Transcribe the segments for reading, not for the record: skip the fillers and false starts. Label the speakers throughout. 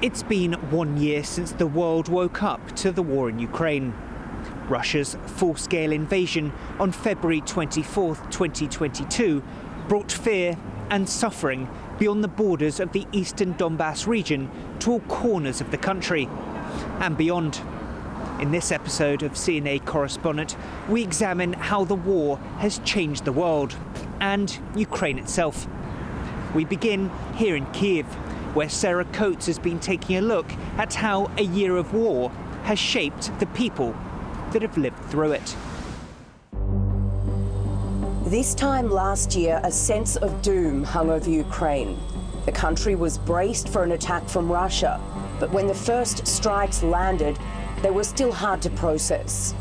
Speaker 1: It's been 1 year since the world woke up to the war in Ukraine. Russia's full-scale invasion on February 24, 2022 brought fear and suffering beyond the borders of the eastern Donbass region to all corners of the country and beyond. In this episode of CNA Correspondent, we examine how the war has changed the world and Ukraine itself. We begin here in Kyiv, where Sarah Coates has been taking a look at how a year of war has shaped the people that have lived through it.
Speaker 2: This time last year, a sense of doom hung over Ukraine. The country was braced for an attack from Russia, but when the first strikes landed, they were still hard to process.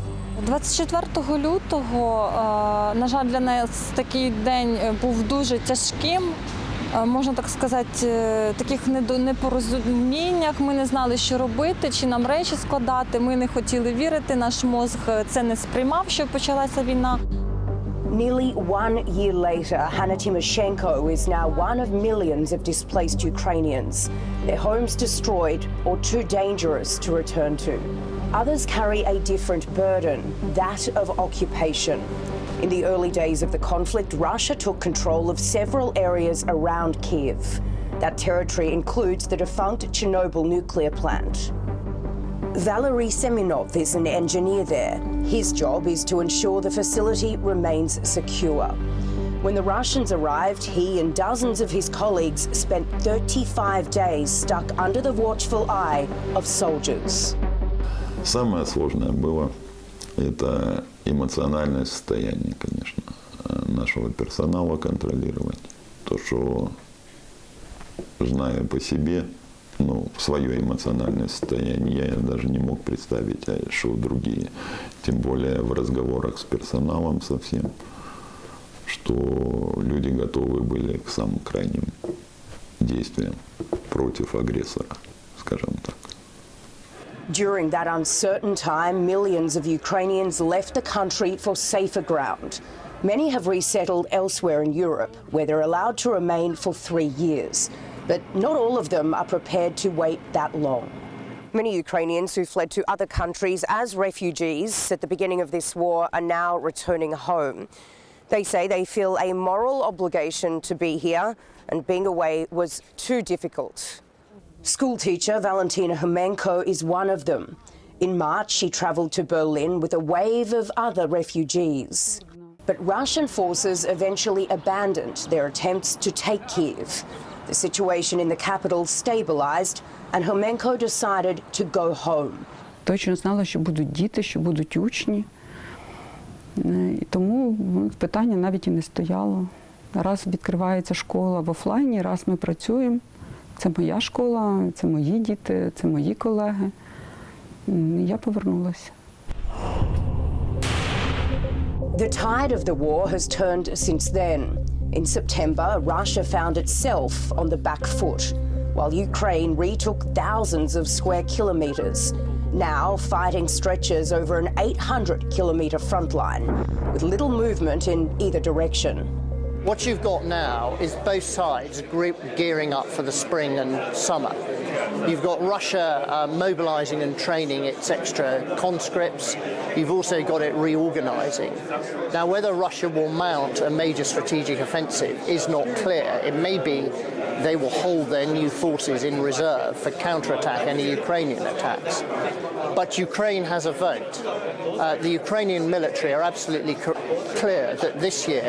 Speaker 3: 24 лютого, на жаль, для нас такий день був дуже тяжким. Можна так сказати, таких непорозуміннях. Ми не знали, що робити, чи нам речі складати. Ми не хотіли вірити, наш мозг це не сприймав, що почалася війна.
Speaker 2: Nearly 1 year later, Hanna Tymoshenko is now one of millions of displaced Ukrainians. Their homes destroyed or too dangerous to return to. Others carry a different burden, that of occupation. In the early days of the conflict, Russia took control of several areas around Kyiv. That territory includes the defunct Chernobyl nuclear plant. Valery Semenov is an engineer there. His job is to ensure the facility remains secure. When the Russians arrived, he and dozens of his colleagues spent 35 days stuck under the watchful eye of soldiers.
Speaker 4: Самое сложное было это эмоциональное состояние, конечно, нашего персонала контролировать. То, что, зная по себе, свое эмоциональное состояние, я даже не мог представить, а что другие. Тем более в разговорах с персоналом совсем, что люди готовы были к самым крайним действиям против агрессора, скажем так.
Speaker 2: During that uncertain time, millions of Ukrainians left the country for safer ground. Many have resettled elsewhere in Europe, where they're allowed to remain for 3 years. But not all of them are prepared to wait that long. Many Ukrainians who fled to other countries as refugees at the beginning of this war are now returning home. They say they feel a moral obligation to be here, and being away was too difficult. School teacher Valentina Homenko is one of them. In March, she travelled to Berlin with a wave of other refugees. But Russian forces eventually abandoned their attempts to take Kyiv. The situation in the capital stabilized, and Homenko decided to go home.
Speaker 5: Точно знала, що будуть діти, що будуть учні. І тому питання навіть і не стояло. Раз відкривається школа в офлайні, раз ми працюємо. Це моя школа, це мої діти, це мої колеги. Я повернулася.
Speaker 2: The tide of the war has turned since then. In September, Russia found itself on the back foot, while Ukraine retook thousands of square kilometres. Now, fighting stretches over an 800-kilometre front line, with little movement in either direction.
Speaker 6: What you've got now is both sides gearing up for the spring and summer. You've got Russia mobilising and training its extra conscripts. You've also got it reorganising. Now, whether Russia will mount a major strategic offensive is not clear. It may be they will hold their new forces in reserve for counterattack any Ukrainian attacks. But Ukraine has a vote. The Ukrainian military are absolutely clear that this year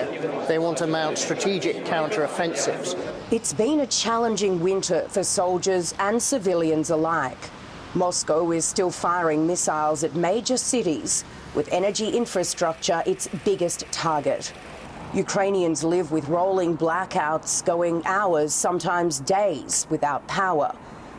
Speaker 6: they want to mount strategic counter-offensives.
Speaker 2: It's been a challenging winter for soldiers and civilians alike. Moscow is still firing missiles at major cities, with energy infrastructure its biggest target. Ukrainians live with rolling blackouts going hours, sometimes days, without power.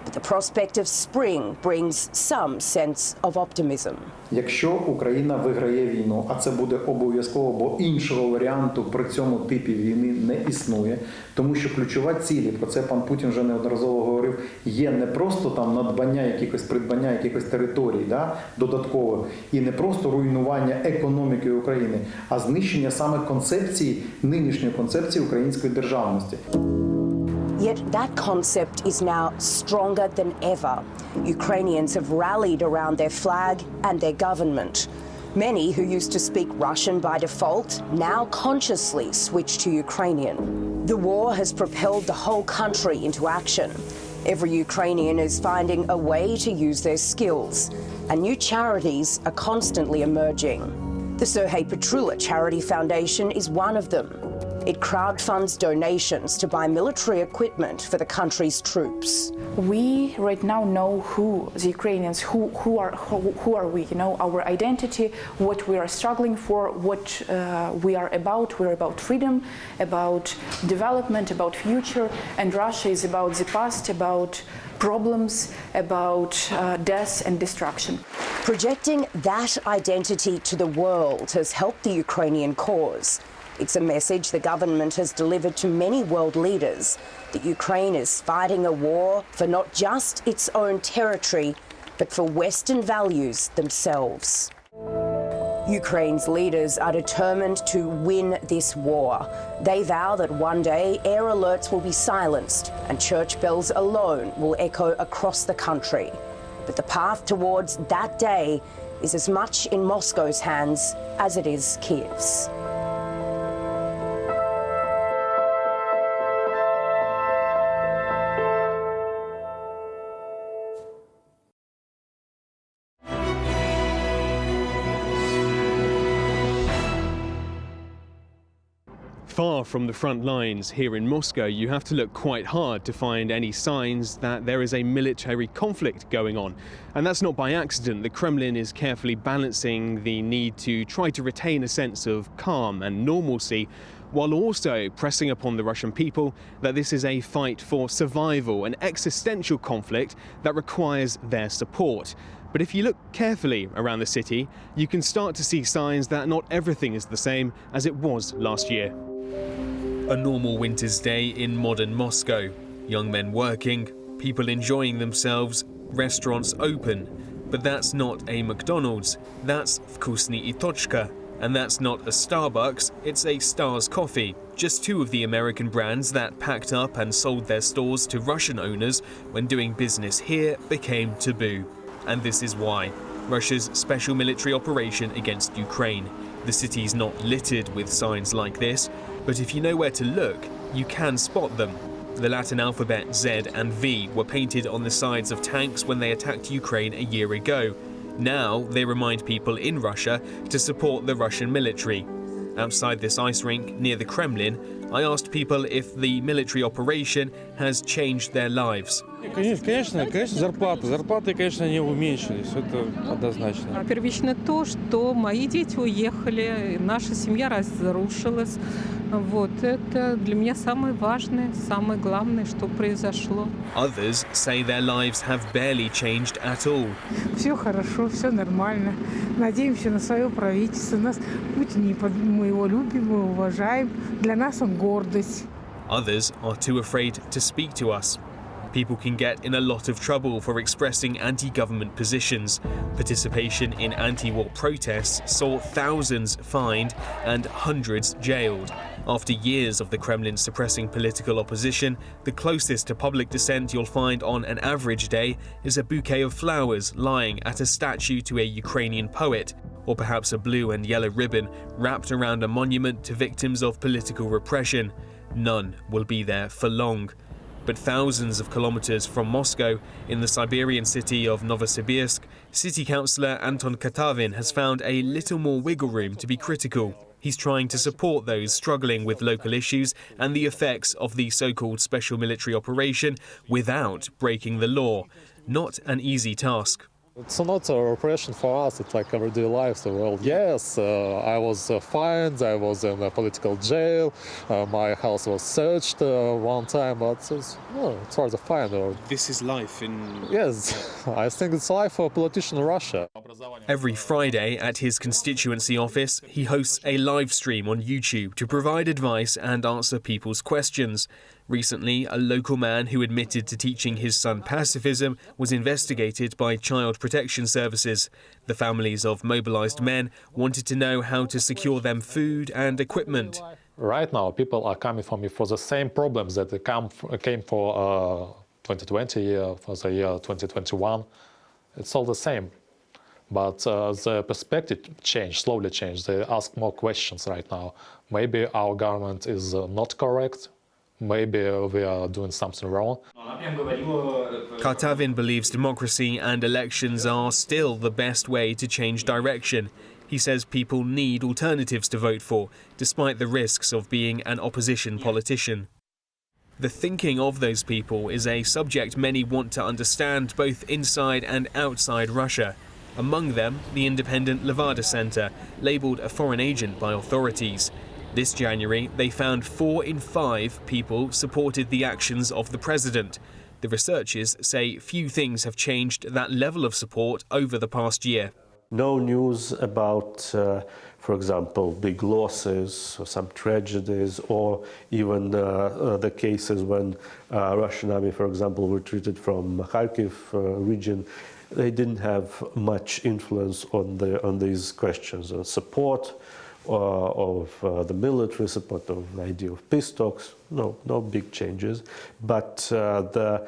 Speaker 2: But the prospect of spring brings some sense of optimism.
Speaker 7: Якщо Україна виграє війну, а це буде обов'язково, бо іншого варіанту при цьому типі війни не існує, тому що ключова ціль, про це пан Путін вже неодноразово говорив, є не просто там надбання якихось, придбання якихось територій, додатково, і не просто руйнування економіки України, а знищення саме концепції, нинішньої концепції української державності.
Speaker 2: Yet that concept is now stronger than ever. Ukrainians have rallied around their flag and their government. Many who used to speak Russian by default now consciously switch to Ukrainian. The war has propelled the whole country into action. Every Ukrainian is finding a way to use their skills, and new charities are constantly emerging. The Serhei Petrula Charity Foundation is one of them. It crowdfunds donations to buy military equipment for the country's troops.
Speaker 8: We right now know who the Ukrainians, who are we, you know, our identity, what we are struggling for, what we are about. We're about freedom, about development, about future, and Russia is about the past, about problems, about death and destruction.
Speaker 2: Projecting that identity to the world has helped the Ukrainian cause. It's a message the government has delivered to many world leaders that Ukraine is fighting a war for not just its own territory, but for Western values themselves. Ukraine's leaders are determined to win this war. They vow that one day air alerts will be silenced and church bells alone will echo across the country. But the path towards that day is as much in Moscow's hands as it is Kyiv's.
Speaker 9: Far from the front lines here in Moscow, you have to look quite hard to find any signs that there is a military conflict going on. And that's not by accident. The Kremlin is carefully balancing the need to try to retain a sense of calm and normalcy, while also pressing upon the Russian people that this is a fight for survival, an existential conflict that requires their support. But if you look carefully around the city, you can start to see signs that not everything is the same as it was last year. A normal winter's day in modern Moscow. Young men working, people enjoying themselves, restaurants open. But that's not a McDonald's, that's Vkusny i Tochka. And that's not a Starbucks, it's a Stars Coffee. Just two of the American brands that packed up and sold their stores to Russian owners when doing business here became taboo. And this is why. Russia's special military operation against Ukraine. The city's not littered with signs like this, but if you know where to look, you can spot them. The Latin alphabet Z and V were painted on the sides of tanks when they attacked Ukraine a year ago. Now they remind people in Russia to support the Russian military. Outside this ice rink near the Kremlin, I asked people if the military operation has changed their lives.
Speaker 10: Конечно, зарплаты, конечно, не уменьшились, это однозначно.
Speaker 11: Первично то, что мои дети уехали, наша семья разрушилась. Вот это для меня самое важное, самое главное, что произошло.
Speaker 9: Others say their lives have barely changed at all.
Speaker 11: Все хорошо, все нормально. Надеемся на свое правительство. Нас Путин, мы его любим, мы уважаем. Для нас он гордость.
Speaker 9: Others are too afraid to speak to us. People can get in a lot of trouble for expressing anti-government positions. Participation in anti-war protests saw thousands fined and hundreds jailed. After years of the Kremlin suppressing political opposition, the closest to public dissent you'll find on an average day is a bouquet of flowers lying at a statue to a Ukrainian poet, or perhaps a blue and yellow ribbon wrapped around a monument to victims of political repression. None will be there for long. But thousands of kilometers from Moscow, in the Siberian city of Novosibirsk, city councillor Anton Katavin has found a little more wiggle room to be critical. He's trying to support those struggling with local issues and the effects of the so-called special military operation without breaking the law. Not an easy task.
Speaker 12: It's not a repression for us, it's like everyday life. So, well, yes, I was fined, I was in a political jail, my house was searched one time, but it's sort of fine.
Speaker 9: This is life in...
Speaker 12: Yes, I think it's life for a politician in Russia.
Speaker 9: Every Friday at his constituency office, he hosts a live stream on YouTube to provide advice and answer people's questions. Recently, a local man who admitted to teaching his son pacifism was investigated by Child Protection Services. The families of mobilised men wanted to know how to secure them food and equipment.
Speaker 12: Right now, people are coming for me for the same problems that they came for 2020, for the year 2021. It's all the same. But the perspective slowly changed. They ask more questions right now. Maybe our government is not correct. Maybe we are doing something wrong.
Speaker 9: Kartavin believes democracy and elections are still the best way to change direction. He says people need alternatives to vote for, despite the risks of being an opposition politician. The thinking of those people is a subject many want to understand both inside and outside Russia. Among them, the independent Levada Center, labelled a foreign agent by authorities. This January, they found 4 in 5 people supported the actions of the president. The researchers say few things have changed that level of support over the past year.
Speaker 13: No news about, for example, big losses or some tragedies, or even the cases when Russian army, for example, retreated from Kharkiv region. They didn't have much influence on these questions. Support of the military, support of the idea of peace talks, no big changes. But the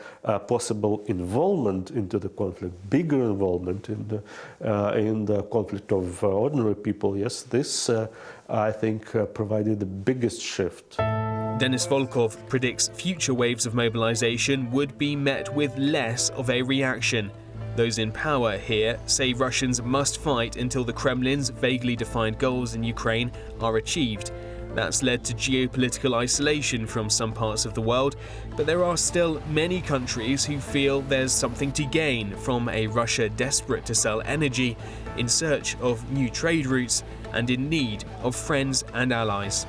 Speaker 13: possible involvement into the conflict, bigger involvement in the conflict of ordinary people, yes, this I think provided the biggest shift.
Speaker 9: Denis Volkov predicts future waves of mobilization would be met with less of a reaction. Those in power here say Russians must fight until the Kremlin's vaguely defined goals in Ukraine are achieved. That's led to geopolitical isolation from some parts of the world, but there are still many countries who feel there's something to gain from a Russia desperate to sell energy, in search of new trade routes, and in need of friends and allies.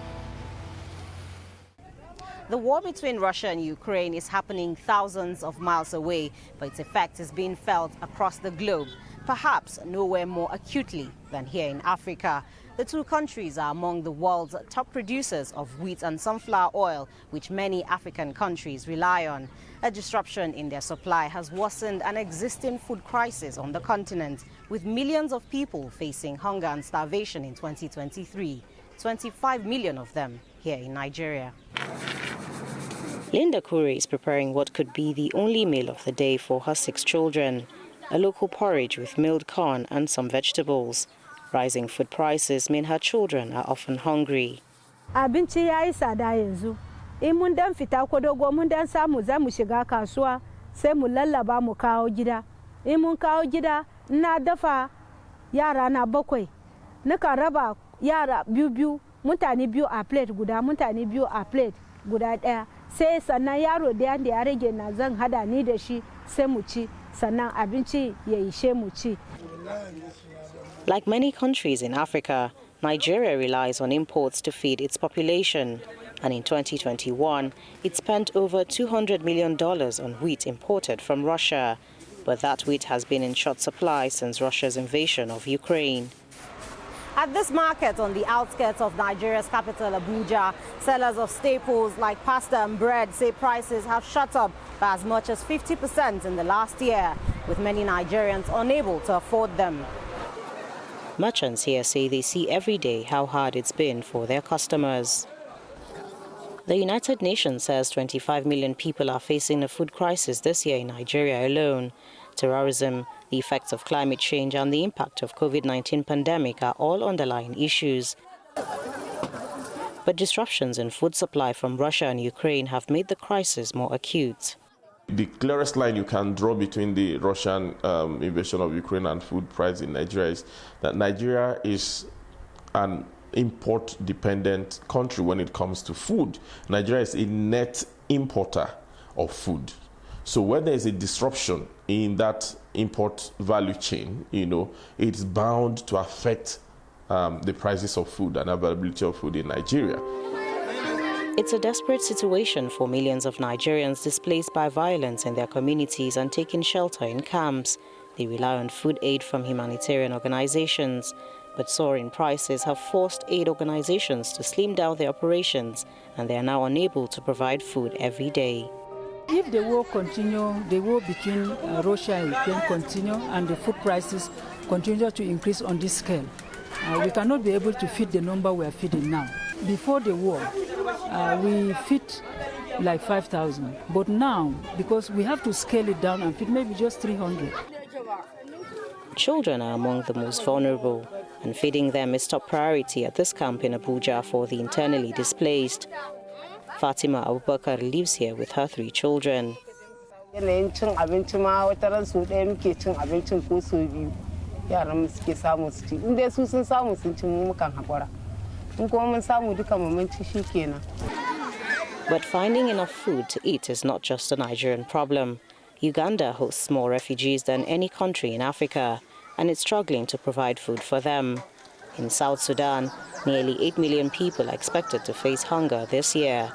Speaker 14: The war between Russia and Ukraine is happening thousands of miles away, but its effect is being felt across the globe, perhaps nowhere more acutely than here in Africa. The two countries are among the world's top producers of wheat and sunflower oil, which many African countries rely on. A disruption in their supply has worsened an existing food crisis on the continent, with millions of people facing hunger and starvation in 2023, 25 million of them here in Nigeria. Linda Kure is preparing what could be the only meal of the day for her 6 children, a local porridge with milled corn and some vegetables. Rising food prices mean her children are often hungry.
Speaker 15: Abinci yayi tsada yanzu. In mun dan fita kodogo mun dan samu za mu shiga kasuwa sai mu lallaba mu kawo gida. In mun kawo gida ina dafa yara na 7. Nika raba yara biyu mutane 2 a plate guda, mutane 2 a plate guda daya. Sai sannan yaro da ya rage na zan hada ni da shi sai mu ci, sannan abinci ya ishe mu ci.
Speaker 14: Like many countries in Africa, Nigeria relies on imports to feed its population. And in 2021, it spent over $200 million on wheat imported from Russia. But that wheat has been in short supply since Russia's invasion of Ukraine. At this market on the outskirts of Nigeria's capital, Abuja, sellers of staples like pasta and bread say prices have shot up by as much as 50% in the last year, with many Nigerians unable to afford them. Merchants here say they see every day how hard it's been for their customers. The United Nations says 25 million people are facing a food crisis this year in Nigeria alone. Terrorism, the effects of climate change and the impact of COVID-19 pandemic are all underlying issues. But disruptions in food supply from Russia and Ukraine have made the crisis more acute.
Speaker 16: The clearest line you can draw between the Russian invasion of Ukraine and food price in Nigeria is that Nigeria is an import-dependent country when it comes to food. Nigeria is a net importer of food. So when there is a disruption in that import value chain, it's bound to affect the prices of food and availability of food in Nigeria.
Speaker 14: It's a desperate situation for millions of Nigerians displaced by violence in their communities and taking shelter in camps. They rely on food aid from humanitarian organizations, but soaring prices have forced aid organizations to slim down their operations, and they are now unable to provide food every day.
Speaker 15: If the war continue, the war between Russia and Ukraine continue, and the food prices continue to increase on this scale,
Speaker 17: We cannot be able to feed the number we are feeding now. Before the war, we feed like 5,000. But now, because we have to scale it down and feed maybe just 300.
Speaker 14: Children are among the most vulnerable, and feeding them is top priority at this camp in Abuja for the internally displaced. Fatima Abubakar lives here with her 3 children. But finding enough food to eat is not just a Nigerian problem. Uganda hosts more refugees than any country in Africa, and it's struggling to provide food for them. In South Sudan, nearly 8 million people are expected to face hunger this year.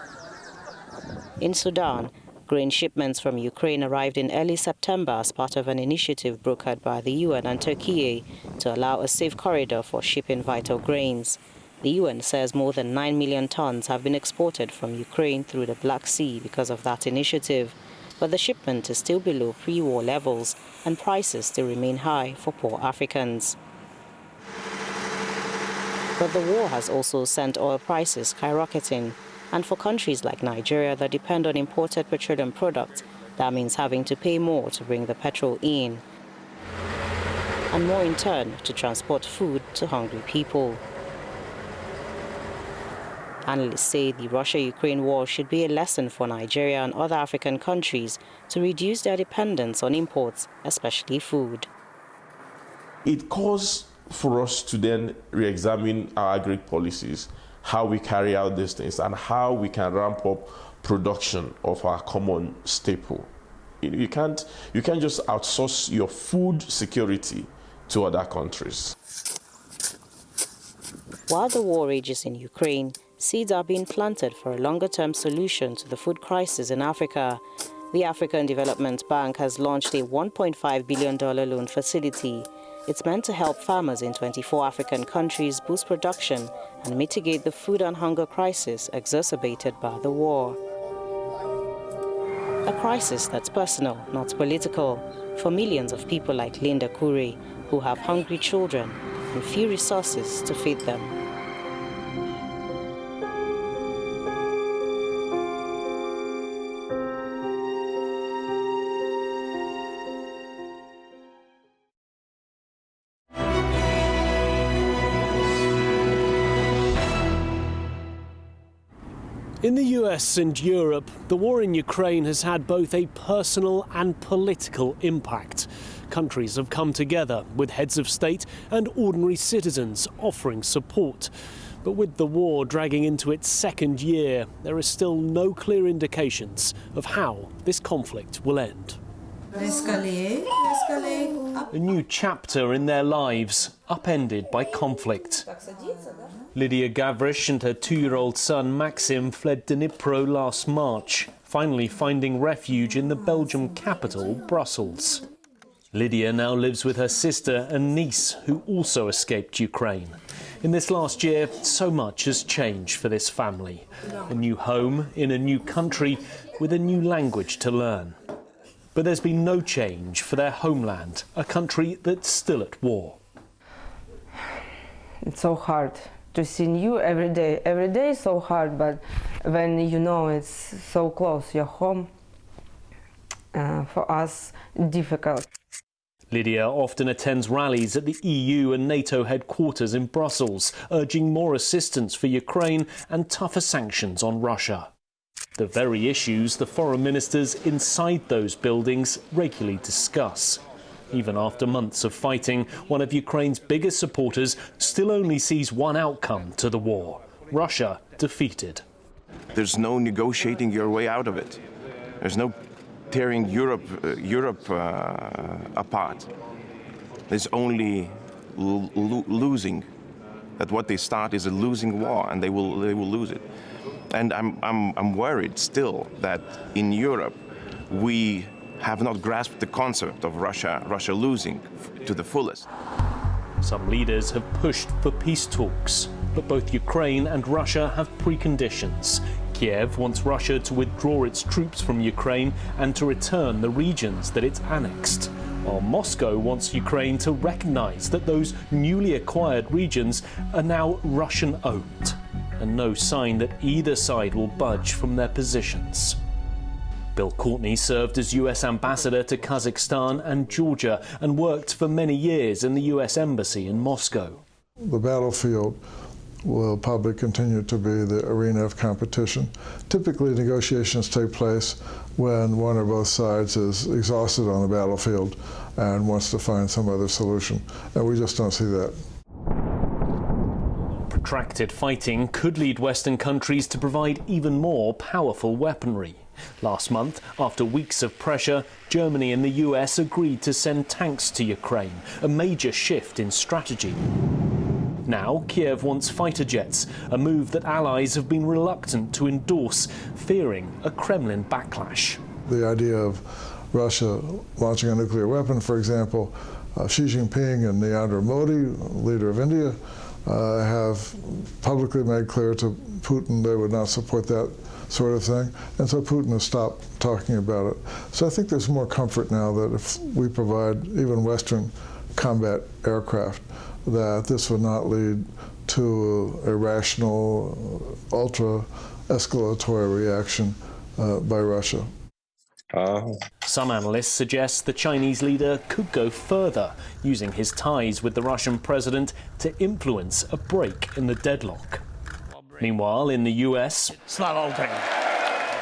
Speaker 14: In Sudan, grain shipments from Ukraine arrived in early September as part of an initiative brokered by the UN and Turkey to allow a safe corridor for shipping vital grains. The UN says more than 9 million tons have been exported from Ukraine through the Black Sea because of that initiative. But the shipment is still below pre-war levels and prices still remain high for poor Africans. But the war has also sent oil prices skyrocketing. And for countries like Nigeria that depend on imported petroleum products, that means having to pay more to bring the petrol in. And more in turn to transport food to hungry people. Analysts say the Russia-Ukraine war should be a lesson for Nigeria and other African countries to reduce their dependence on imports, especially food.
Speaker 16: It calls for us to then re-examine our agri policies, how we carry out these things, and how we can ramp up production of our common staple. You can't just outsource your food security to other countries.
Speaker 14: While the war rages in Ukraine, seeds are being planted for a longer-term solution to the food crisis in Africa. The African Development Bank has launched a $1.5 billion loan facility. It's meant to help farmers in 24 African countries boost production and mitigate the food and hunger crisis exacerbated by the war. A crisis that's personal, not political, for millions of people like Linda Kure, who have hungry children and few resources to feed them.
Speaker 18: In the US and Europe, the war in Ukraine has had both a personal and political impact. Countries have come together, with heads of state and ordinary citizens offering support. But with the war dragging into its 2nd year, there are still no clear indications of how this conflict will end. A new chapter in their lives, upended by conflict. Lydia Gavrish and her 2-year-old son Maxim fled Dnipro last March, finally finding refuge in the Belgian capital, Brussels. Lydia now lives with her sister and niece, who also escaped Ukraine. In this last year, so much has changed for this family. A new home in a new country with a new language to learn. But there's been no change for their homeland, a country that's still at war.
Speaker 19: It's so hard to see new every day. Every day is so hard, but when you know it's so close, your home, for us, difficult.
Speaker 18: Lydia often attends rallies at the EU and NATO headquarters in Brussels, urging more assistance for Ukraine and tougher sanctions on Russia. The very issues the foreign ministers inside those buildings regularly discuss. Even after months of fighting, one of Ukraine's biggest supporters still only sees one outcome to the war: Russia defeated.
Speaker 20: There's no negotiating your way out of it. There's no tearing Europe apart. There's only losing. That what they start is a losing war, and they will lose it. And I'm worried still that in Europe we have not grasped the concept of Russia losing to the fullest.
Speaker 18: Some leaders have pushed for peace talks, but both Ukraine and Russia have preconditions. Kiev wants Russia to withdraw its troops from Ukraine and to return the regions that it's annexed. while Moscow wants Ukraine to recognize that those newly acquired regions are now Russian-owned, and no sign that either side will budge from their positions. Bill Courtney served as US ambassador to Kazakhstan and Georgia and worked for many years in the US embassy in Moscow.
Speaker 21: The battlefield will probably continue to be the arena of competition. Typically, negotiations take place when one or both sides is exhausted on the battlefield and wants to find some other solution, and we just don't see that.
Speaker 18: Protracted fighting could lead Western countries to provide even more powerful weaponry. Last month, after weeks of pressure, Germany and the US agreed to send tanks to Ukraine, a major shift in strategy. Now, Kiev wants fighter jets, a move that allies have been reluctant to endorse, fearing a Kremlin backlash.
Speaker 21: The idea of Russia launching a nuclear weapon, for example, Xi Jinping and Narendra Modi, leader of India, have publicly made clear to Putin they would not support that sort of thing, and so Putin has stopped talking about it. So I think there's more comfort now that if we provide even Western combat aircraft, that this would not lead to a irrational, ultra-escalatory reaction by Russia.
Speaker 18: Some analysts suggest the Chinese leader could go further, using his ties with the Russian president to influence a break in the deadlock. Meanwhile, in the US,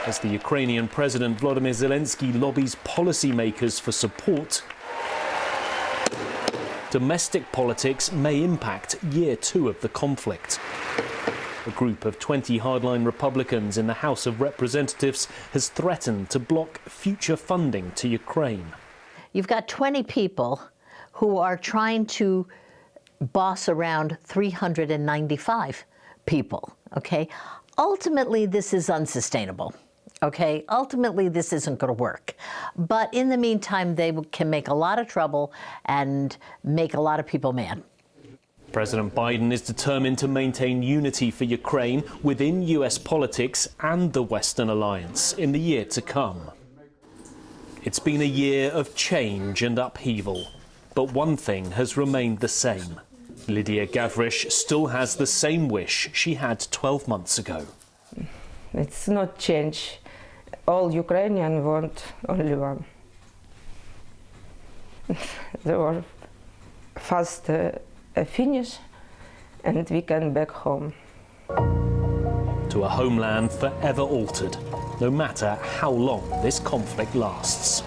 Speaker 18: as the Ukrainian President Volodymyr Zelensky lobbies policymakers for support, domestic politics may impact year 2 of the conflict. A group of 20 hardline Republicans in the House of Representatives has threatened to block future funding to Ukraine.
Speaker 22: You've got 20 people who are trying to boss around 395 people, okay? Ultimately, this is unsustainable, okay? Ultimately, this isn't going to work. But in the meantime, they can make a lot of trouble and make a lot of people mad.
Speaker 18: President Biden is determined to maintain unity for Ukraine within US politics and the Western alliance in the year to come. It's been a year of change and upheaval, but one thing has remained the same. Lydia Gavrish still has the same wish she had 12 months ago.
Speaker 19: It's not change. All Ukrainians want only one. They were fast finish, and we can back home.
Speaker 18: To a homeland forever altered, no matter how long this conflict lasts.